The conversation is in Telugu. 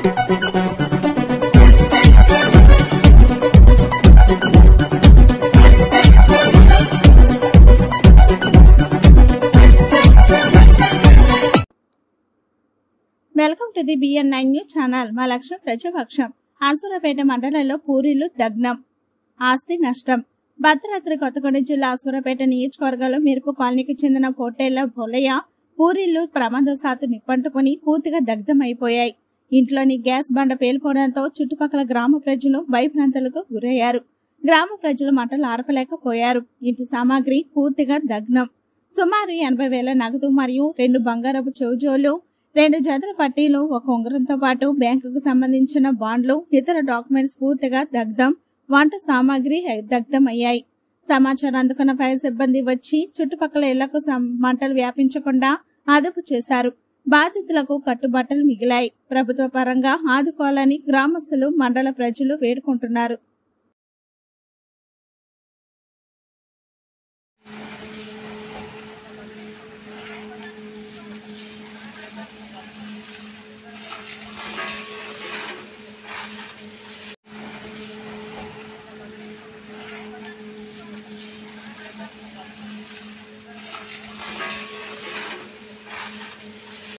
Welcome to the BN9 news channel. మా లక్ష్యం ప్రజాపక్షం. ఆసూరాపేట మండలంలో పూరీలు దగ్నం, ఆస్తి నష్టం. భద్రాద్రి కొత్తగూడెం జిల్లా ఆసూరాపేట నియోజకవర్గంలో మెరుపు కాలనీకి చెందిన పొట్టేళ్ల బొలయ్య పూరీలు ప్రమాదవశాత్తు నిప్పంటుకుని పూర్తిగా దగ్ధమైపోయాయి. ఇంట్లోని గ్యాస్ బండ పేలిపోవడంతో చుట్టుపక్కల గ్రామ ప్రజలు భయభ్రాంతులకు గురయ్యారు. గ్రామ ప్రజలు మంటలు ఆర్పలేకపోయారు. ఇంటి సామాగ్రి పూర్తిగా దగ్నం. సుమారు 80,000 నగదు మరియు 2 బంగారపు చెవిజోలు, 2 జతల పట్టీలు, 1 ఉంగరంతో పాటు బ్యాంకుకు సంబంధించిన బాండ్లు, ఇతర డాక్యుమెంట్స్ పూర్తిగా దగ్ధం. వంట సామాగ్రి దగ్ధమయ్యాయి. సమాచారం అందుకున్న ఫైర్ సిబ్బంది వచ్చి చుట్టుపక్కల ఇళ్లకు మంటలు వ్యాపించకుండా అదుపు చేశారు. బాధితులకు కట్టుబట్టలు మిగిలాయి. ప్రభుత్వ పరంగా ఆదుకోవాలని గ్రామస్తులు, మండల ప్రజలు వేడుకుంటున్నారు.